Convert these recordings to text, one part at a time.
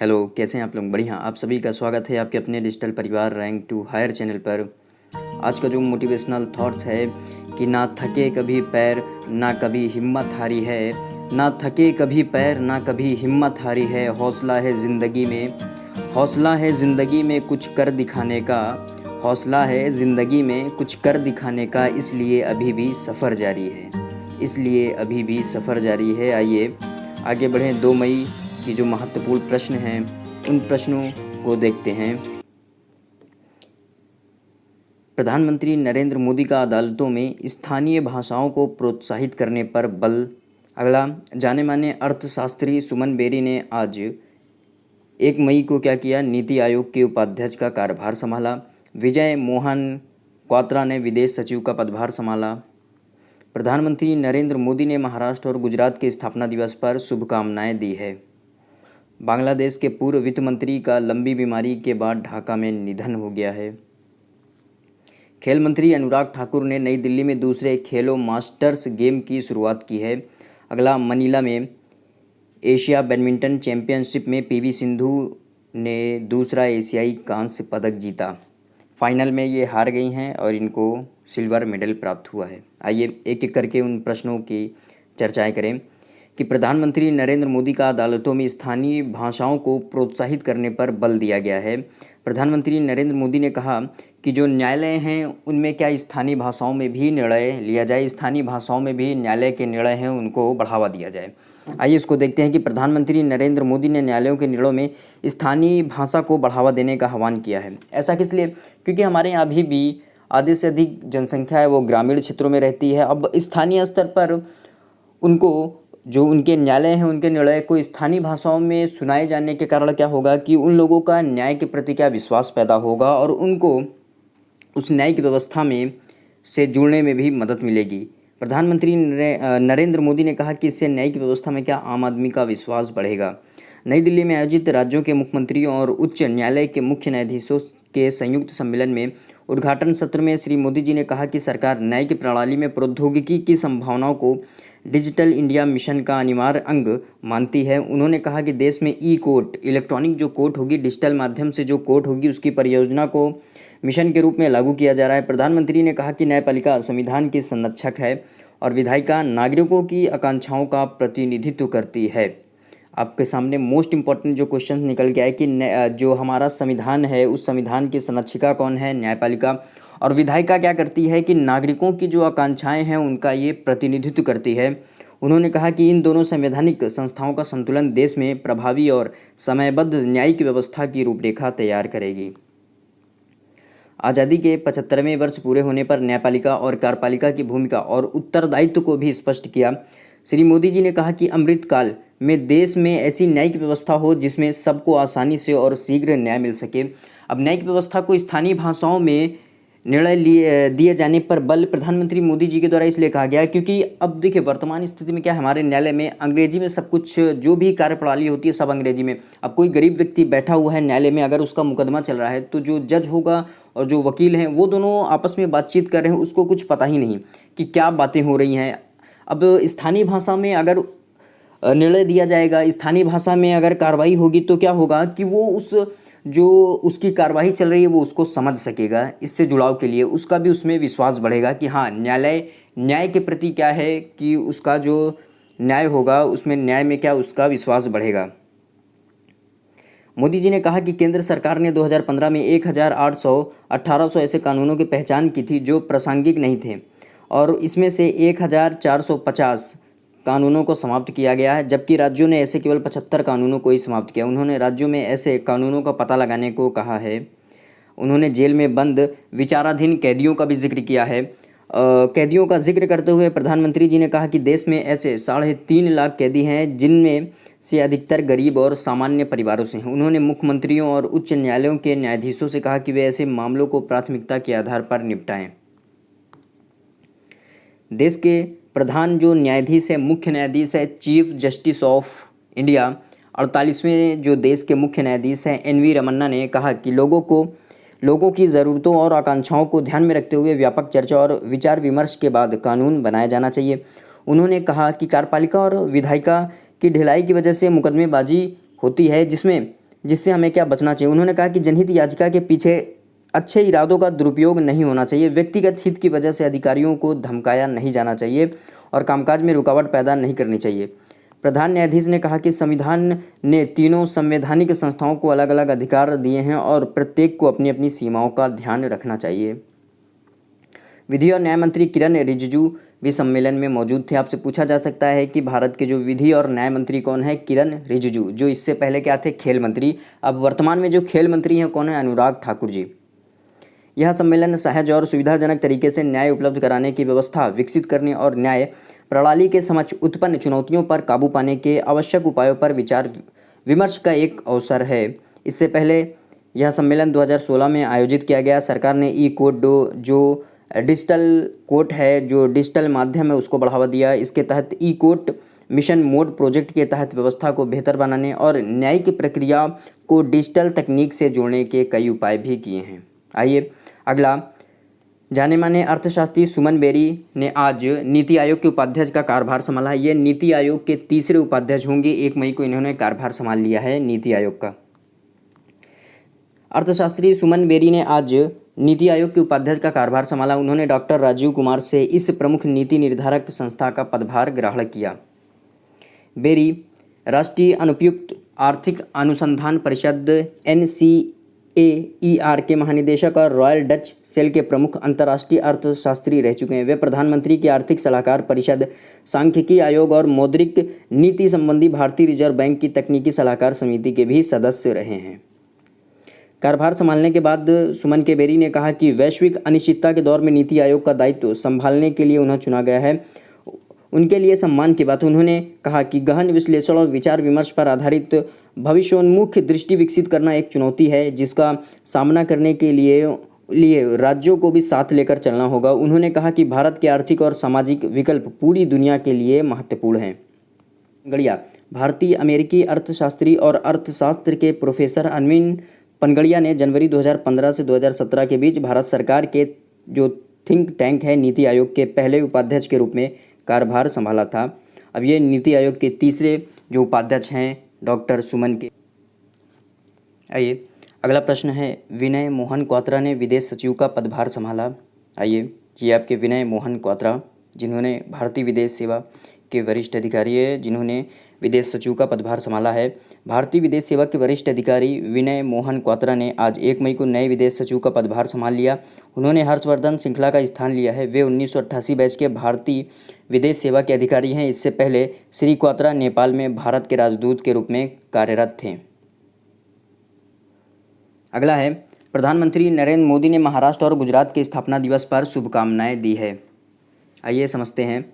Hello, कैसे हैं आप लोग? बढ़िया। आप सभी का स्वागत है आपके अपने डिजिटल परिवार रैंक टू हायर चैनल पर। आज का जो मोटिवेशनल थॉट्स है कि ना थके कभी पैर ना कभी हिम्मत हारी है, ना थके कभी पैर ना कभी हिम्मत हारी है, हौसला है ज़िंदगी में, हौसला है ज़िंदगी में कुछ कर दिखाने का, हौसला है ज़िंदगी में कुछ कर दिखाने का, इसलिए अभी भी सफ़र जारी है, इसलिए अभी भी सफ़र जारी है। आइए आगे बढ़ें। 2 मई की जो महत्वपूर्ण प्रश्न हैं उन प्रश्नों को देखते हैं। प्रधानमंत्री नरेंद्र मोदी का अदालतों में स्थानीय भाषाओं को प्रोत्साहित करने पर बल। अगला, जाने माने अर्थशास्त्री सुमन बेरी ने आज 1 मई को क्या किया? नीति आयोग के उपाध्यक्ष का कार्यभार संभाला। विजय मोहन क्वात्रा ने विदेश सचिव का पदभार संभाला। प्रधानमंत्री नरेंद्र मोदी ने महाराष्ट्र और गुजरात के स्थापना दिवस पर शुभकामनाएं दी है। बांग्लादेश के पूर्व वित्त मंत्री का लंबी बीमारी के बाद ढाका में निधन हो गया है। खेल मंत्री अनुराग ठाकुर ने नई दिल्ली में दूसरे खेलो मास्टर्स गेम की शुरुआत की है। अगला, मनीला में एशिया बैडमिंटन चैंपियनशिप में पीवी सिंधु ने दूसरा एशियाई कांस्य पदक जीता। फाइनल में ये हार गई हैं और इनको सिल्वर मेडल प्राप्त हुआ है। आइए एक एक करके उन प्रश्नों की चर्चाएं करें कि प्रधानमंत्री नरेंद्र मोदी का अदालतों में स्थानीय भाषाओं को प्रोत्साहित करने पर बल दिया गया है। प्रधानमंत्री नरेंद्र मोदी ने कहा कि जो न्यायालय हैं उनमें क्या स्थानीय भाषाओं में भी निर्णय लिया जाए, स्थानीय भाषाओं में भी न्यायालय के निर्णय हैं उनको बढ़ावा दिया जाए। आइए इसको देखते हैं कि प्रधानमंत्री नरेंद्र मोदी ने न्यायालयों के निर्णयों में स्थानीय भाषा को बढ़ावा देने का आह्वान किया है। ऐसा किस लिए? क्योंकि हमारे यहाँ अभी भी आधे से अधिक जनसंख्या है वो ग्रामीण क्षेत्रों में रहती है। अब स्थानीय स्तर पर उनको जो उनके न्यायालय हैं उनके निर्णय को स्थानीय भाषाओं में सुनाए जाने के कारण क्या होगा कि उन लोगों का न्याय के प्रति क्या विश्वास पैदा होगा और उनको उस न्यायिक व्यवस्था में से जुड़ने में भी मदद मिलेगी। प्रधानमंत्री नरेंद्र मोदी ने कहा कि इससे न्यायिक व्यवस्था में क्या आम आदमी का विश्वास बढ़ेगा। नई दिल्ली में आयोजित राज्यों के मुख्यमंत्रियों और उच्च न्यायालय के मुख्य न्यायाधीशों के संयुक्त सम्मेलन में उद्घाटन सत्र में श्री मोदी जी ने कहा कि सरकार न्यायिक प्रणाली में प्रौद्योगिकी की संभावनाओं को डिजिटल इंडिया मिशन का अनिवार्य अंग मानती है। उन्होंने कहा कि देश में ई कोर्ट, इलेक्ट्रॉनिक जो कोर्ट होगी, डिजिटल माध्यम से जो कोर्ट होगी, उसकी परियोजना को मिशन के रूप में लागू किया जा रहा है। प्रधानमंत्री ने कहा कि न्यायपालिका संविधान की संरक्षक है और विधायिका नागरिकों की आकांक्षाओं का प्रतिनिधित्व करती है। आपके सामने मोस्ट इम्पॉर्टेंट जो क्वेश्चन निकल के आए कि जो हमारा संविधान है उस संविधान की संरक्षिका कौन है? न्यायपालिका। और विधायिका क्या करती है कि नागरिकों की जो आकांक्षाएं हैं उनका ये प्रतिनिधित्व करती है। उन्होंने कहा कि इन दोनों संवैधानिक संस्थाओं का संतुलन देश में प्रभावी और समयबद्ध न्यायिक व्यवस्था की रूपरेखा तैयार करेगी। आज़ादी के 75वें वर्ष पूरे होने पर न्यायपालिका और कार्यपालिका की भूमिका और उत्तरदायित्व को भी स्पष्ट किया। श्री मोदी जी ने कहा कि अमृतकाल में देश में ऐसी न्यायिक व्यवस्था हो जिसमें सबको आसानी से और शीघ्र न्याय मिल सके। अब न्यायिक व्यवस्था को स्थानीय भाषाओं में निर्णय दिए जाने पर बल प्रधानमंत्री मोदी जी के द्वारा इसलिए कहा गया क्योंकि अब देखिए वर्तमान स्थिति में क्या हमारे न्यायालय में अंग्रेजी में सब कुछ, जो भी कार्यप्रणाली होती है सब अंग्रेजी में। अब कोई गरीब व्यक्ति बैठा हुआ है न्यायालय में, अगर उसका मुकदमा चल रहा है तो जो जज होगा और जो वकील हैं वो दोनों आपस में बातचीत कर रहे हैं, उसको कुछ पता ही नहीं कि क्या बातें हो रही हैं। अब स्थानीय भाषा में अगर निर्णय दिया जाएगा, स्थानीय भाषा में अगर कार्रवाई होगी तो क्या होगा कि वो जो उसकी कार्रवाई चल रही है वो उसको समझ सकेगा। इससे जुड़ाव के लिए उसका भी उसमें विश्वास बढ़ेगा कि हाँ, न्याय के प्रति क्या है कि उसका जो न्याय होगा उसमें न्याय में क्या उसका विश्वास बढ़ेगा। मोदी जी ने कहा कि केंद्र सरकार ने 2015 में 1800 ऐसे कानूनों की पहचान की थी जो प्रासंगिक नहीं थे और इसमें से 1450 कानूनों को समाप्त किया गया है, जबकि राज्यों ने ऐसे केवल 75 कानूनों को ही समाप्त किया। उन्होंने राज्यों में ऐसे कानूनों का पता लगाने को कहा है। उन्होंने जेल में बंद विचाराधीन कैदियों का भी जिक्र किया है। कैदियों का जिक्र करते हुए प्रधानमंत्री जी ने कहा कि देश में ऐसे 3.5 लाख कैदी हैं जिनमें से अधिकतर गरीब और सामान्य परिवारों से हैं। उन्होंने मुख्यमंत्रियों और उच्च न्यायालयों के न्यायाधीशों से कहा कि वे ऐसे मामलों को प्राथमिकता के आधार पर निपटाएं। देश के प्रधान जो न्यायाधीश है, मुख्य न्यायाधीश है, चीफ जस्टिस ऑफ इंडिया, 48वें जो देश के मुख्य न्यायाधीश हैं NV रमन्ना ने कहा कि लोगों की ज़रूरतों और आकांक्षाओं को ध्यान में रखते हुए व्यापक चर्चा और विचार विमर्श के बाद कानून बनाया जाना चाहिए। उन्होंने कहा कि कार्यपालिका और विधायिका की ढिलाई की वजह से मुकदमेबाजी होती है जिसमें जिससे हमें क्या बचना चाहिए। उन्होंने कहा कि जनहित याचिका के पीछे अच्छे इरादों का दुरुपयोग नहीं होना चाहिए, व्यक्तिगत हित की वजह से अधिकारियों को धमकाया नहीं जाना चाहिए और कामकाज में रुकावट पैदा नहीं करनी चाहिए। प्रधान न्यायाधीश ने कहा कि संविधान ने तीनों संवैधानिक संस्थाओं को अलग अलग अधिकार दिए हैं और प्रत्येक को अपनी अपनी सीमाओं का ध्यान रखना चाहिए। विधि और न्याय मंत्री किरण रिजिजू भी सम्मेलन में मौजूद थे। आपसे पूछा जा सकता है कि भारत के जो विधि और न्याय मंत्री कौन है? किरण रिजिजू, जो इससे पहले क्या थे? खेल मंत्री। अब वर्तमान में जो खेल मंत्री हैं कौन है? अनुराग ठाकुर जी। यह सम्मेलन सहज और सुविधाजनक तरीके से न्याय उपलब्ध कराने की व्यवस्था विकसित करने और न्याय प्रणाली के समक्ष उत्पन्न चुनौतियों पर काबू पाने के आवश्यक उपायों पर विचार विमर्श का एक अवसर है। इससे पहले यह सम्मेलन 2016 में आयोजित किया गया। सरकार ने ई कोर्ट जो डिजिटल कोर्ट है, जो डिजिटल माध्यम है, उसको बढ़ावा दिया। इसके तहत ई कोर्ट मिशन मोड प्रोजेक्ट के तहत व्यवस्था को बेहतर बनाने और न्यायिक प्रक्रिया को डिजिटल तकनीक से जोड़ने के कई उपाय भी किए हैं। आइए अगला, जाने माने अर्थशास्त्री सुमन बेरी ने आज नीति आयोग के उपाध्यक्ष का कार्यभार संभाला। ये नीति आयोग के तीसरे उपाध्यक्ष होंगे। 1 मई को इन्होंने कार्यभार संभाल लिया है नीति आयोग का। अर्थशास्त्री सुमन बेरी ने आज नीति आयोग के उपाध्यक्ष का कार्यभार संभाला। उन्होंने डॉक्टर राजीव कुमार से इस प्रमुख नीति निर्धारक संस्था का पदभार ग्रहण किया। बेरी राष्ट्रीय अनुपयुक्त आर्थिक अनुसंधान परिषद NCAER के महानिदेशक और रॉयल डच सेल के प्रमुख अंतर्राष्ट्रीय अर्थशास्त्री रह चुके हैं। वे प्रधानमंत्री की आर्थिक सलाहकार परिषद, सांख्यिकी आयोग और मौद्रिक नीति संबंधी भारतीय रिजर्व बैंक की तकनीकी सलाहकार समिति के भी सदस्य रहे हैं। कार्यभार संभालने के बाद सुमन के बेरी ने कहा कि वैश्विक अनिश्चितता के दौर में नीति आयोग का दायित्व संभालने के लिए उन्हें चुना गया है। उनके लिए सम्मान की बात। उन्होंने कहा कि गहन विश्लेषण और विचार विमर्श पर आधारित भविष्योन्मुख दृष्टि विकसित करना एक चुनौती है, जिसका सामना करने के लिए राज्यों को भी साथ लेकर चलना होगा। उन्होंने कहा कि भारत के आर्थिक और सामाजिक विकल्प पूरी दुनिया के लिए महत्वपूर्ण हैं। गड़िया भारतीय अमेरिकी अर्थशास्त्री और अर्थशास्त्र के प्रोफेसर अरविंद पनगड़िया ने जनवरी 2015 से 2017 के बीच भारत सरकार के जो थिंक टैंक है नीति आयोग के पहले उपाध्यक्ष के रूप में कार्यभार संभाला था। अब ये नीति आयोग के तीसरे जो उपाध्यक्ष हैं डॉक्टर सुमन के। आइए अगला प्रश्न है, विनय मोहन क्वात्रा ने विदेश सचिव का पदभार संभाला। आइए ये आपके विनय मोहन क्वात्रा, जिन्होंने भारतीय विदेश सेवा के वरिष्ठ अधिकारी है, जिन्होंने विदेश सचिव का पदभार संभाला है। भारतीय विदेश सेवा के वरिष्ठ अधिकारी विनय मोहन क्वात्रा ने आज 1 मई को नए विदेश सचिव का पदभार संभाल लिया। उन्होंने हर्षवर्धन श्रृंखला का स्थान लिया है। वे 1988 बैच के भारतीय विदेश सेवा के अधिकारी हैं। इससे पहले श्री क्वात्रा नेपाल में भारत के राजदूत के रूप में कार्यरत थे। अगला है, प्रधानमंत्री नरेंद्र मोदी ने महाराष्ट्र और गुजरात के स्थापना दिवस पर शुभकामनाएं दी है। आइए समझते हैं।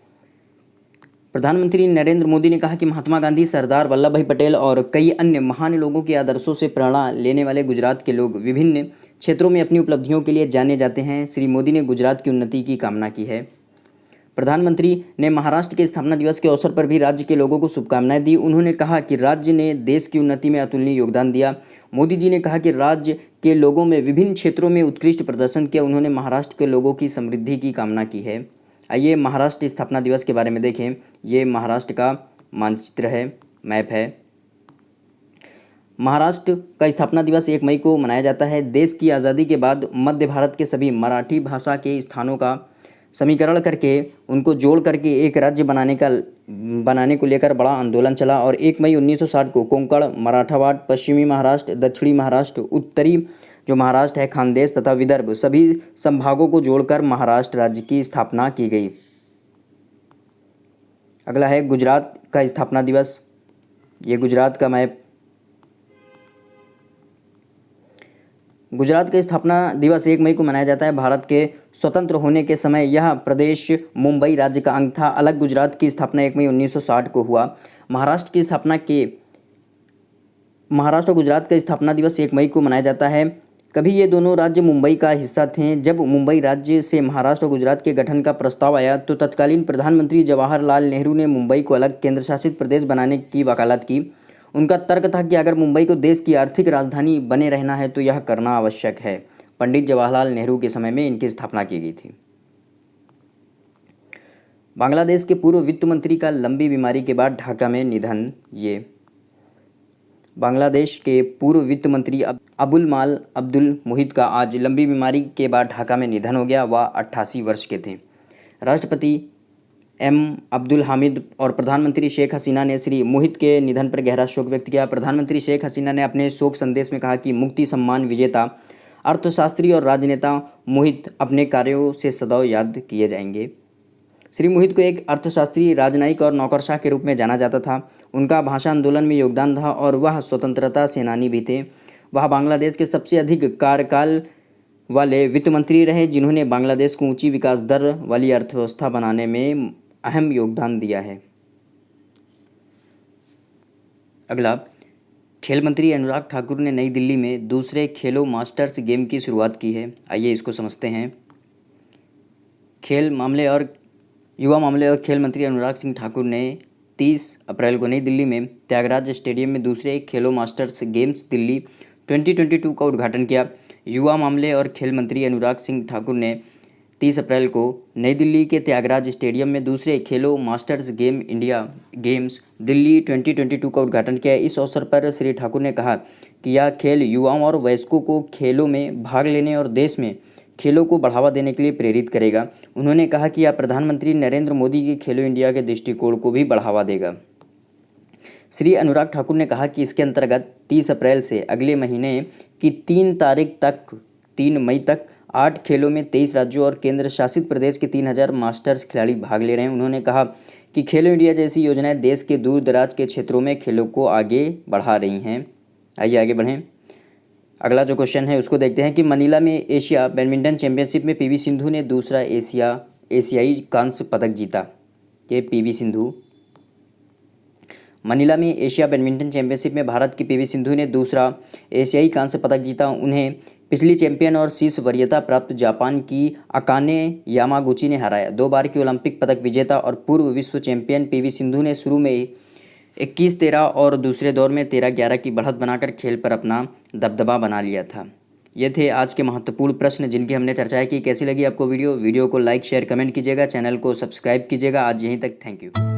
प्रधानमंत्री नरेंद्र मोदी ने कहा कि महात्मा गांधी, सरदार वल्लभ भाई पटेल और कई अन्य महान लोगों के आदर्शों से प्रेरणा लेने वाले गुजरात के लोग विभिन्न क्षेत्रों में अपनी उपलब्धियों के लिए जाने जाते हैं। श्री मोदी ने गुजरात की उन्नति की कामना की है। प्रधानमंत्री ने महाराष्ट्र के स्थापना दिवस के अवसर पर भी राज्य के लोगों को शुभकामनाएं दी। उन्होंने कहा कि राज्य ने देश की उन्नति में अतुलनीय योगदान दिया। मोदी जी ने कहा कि राज्य के लोगों में विभिन्न क्षेत्रों में उत्कृष्ट प्रदर्शन किया। उन्होंने महाराष्ट्र के लोगों की समृद्धि की कामना की है। आइए महाराष्ट्र स्थापना दिवस के बारे में देखें। ये महाराष्ट्र का मानचित्र है, मैप है। महाराष्ट्र का स्थापना दिवस 1 मई को मनाया जाता है। देश की आज़ादी के बाद मध्य भारत के सभी मराठी भाषा के स्थानों का समीकरण करके उनको जोड़ करके एक राज्य बनाने को लेकर बड़ा आंदोलन चला और 1 मई 1960 को कोंकण, मराठावाड़, पश्चिमी महाराष्ट्र, दक्षिणी महाराष्ट्र, उत्तरी जो महाराष्ट्र है, खानदेश तथा विदर्भ सभी संभागों को जोड़कर महाराष्ट्र राज्य की स्थापना की गई। अगला है गुजरात का स्थापना दिवस। ये गुजरात का मैप। गुजरात का स्थापना दिवस 1 मई को मनाया जाता है। भारत के स्वतंत्र होने के समय यह प्रदेश मुंबई राज्य का अंग था। अलग गुजरात की स्थापना 1 मई 1960 को हुआ। महाराष्ट्र और गुजरात का स्थापना दिवस 1 मई को मनाया जाता है। कभी ये दोनों राज्य मुंबई का हिस्सा थे। जब मुंबई राज्य से महाराष्ट्र और गुजरात के गठन का प्रस्ताव आया तो तत्कालीन प्रधानमंत्री जवाहरलाल नेहरू ने मुंबई को अलग केंद्र शासित प्रदेश बनाने की वकालत की। उनका तर्क था कि अगर मुंबई को देश की आर्थिक राजधानी बने रहना है तो यह करना आवश्यक है। पंडित जवाहरलाल नेहरू के समय में इनकी स्थापना की गई थी। बांग्लादेश के पूर्व वित्त मंत्री का लंबी बीमारी के बाद ढाका में निधन। ये बांग्लादेश के पूर्व वित्त मंत्री अबुल माल अब्दुल मुहित का आज लंबी बीमारी के बाद ढाका में निधन हो गया। वह 88 वर्ष के थे। राष्ट्रपति अब्दुल हामिद और प्रधानमंत्री शेख हसीना ने श्री मुहित के निधन पर गहरा शोक व्यक्त किया। प्रधानमंत्री शेख हसीना ने अपने शोक संदेश में कहा कि मुक्ति सम्मान विजेता अर्थशास्त्री और राजनेता मुहित अपने कार्यों से सदैव याद किए जाएंगे। श्री मुहित को एक अर्थशास्त्री, राजनयिक और नौकरशाह के रूप में जाना जाता था। उनका भाषा आंदोलन में योगदान था और वह स्वतंत्रता सेनानी भी थे। वह बांग्लादेश के सबसे अधिक कार्यकाल वाले वित्त मंत्री रहे, जिन्होंने बांग्लादेश को ऊंची विकास दर वाली अर्थव्यवस्था बनाने में अहम योगदान दिया है। अगला, खेल मंत्री अनुराग ठाकुर ने नई दिल्ली में दूसरे खेलो मास्टर्स गेम की शुरुआत की है। आइए इसको समझते हैं। युवा मामले और खेल मंत्री अनुराग सिंह ठाकुर ने 30 अप्रैल को नई दिल्ली में त्यागराज स्टेडियम में दूसरे खेलो मास्टर्स गेम्स दिल्ली 2022 का उद्घाटन किया। युवा मामले और खेल मंत्री अनुराग सिंह ठाकुर ने 30 अप्रैल को नई दिल्ली के त्यागराज स्टेडियम में दूसरे खेलो मास्टर्स गेम्स दिल्ली 2022 का उद्घाटन किया। इस अवसर पर श्री ठाकुर ने कहा कि यह खेल युवाओं और वयस्कों को खेलों में भाग लेने और देश में खेलों को बढ़ावा देने के लिए प्रेरित करेगा। उन्होंने कहा कि यह प्रधानमंत्री नरेंद्र मोदी के खेलो इंडिया के दृष्टिकोण को भी बढ़ावा देगा। श्री अनुराग ठाकुर ने कहा कि इसके अंतर्गत 30 अप्रैल से अगले महीने की 3 मई तक 8 खेलों में 23 राज्यों और केंद्र शासित प्रदेश के 3000 मास्टर्स खिलाड़ी भाग ले रहे हैं। उन्होंने कहा कि खेलो इंडिया जैसी योजनाएं देश के दूर दराज के क्षेत्रों में खेलों को आगे बढ़ा रही हैं। आइए आगे बढ़ें। अगला जो क्वेश्चन है उसको देखते हैं कि मनीला में एशिया बैडमिंटन चैंपियनशिप में पीवी सिंधु ने दूसरा एशियाई कांस्य पदक जीता। ये पीवी सिंधु मनीला में एशिया बैडमिंटन चैंपियनशिप में भारत की पीवी सिंधु ने दूसरा एशियाई कांस्य पदक जीता। उन्हें पिछली चैंपियन और शीर्ष वरीयता प्राप्त जापान की अकाने यामागुची ने हराया। 2 बार की ओलंपिक पदक विजेता और पूर्व विश्व चैंपियन पीवी सिंधु ने शुरू में 21-13 और दूसरे दौर में 13-11 की बढ़त बनाकर खेल पर अपना दबदबा बना लिया था। ये थे आज के महत्वपूर्ण प्रश्न जिनकी हमने चर्चा की। कैसी लगी आपको वीडियो को लाइक शेयर कमेंट कीजिएगा, चैनल को सब्सक्राइब कीजिएगा। आज यहीं तक, थैंक यू।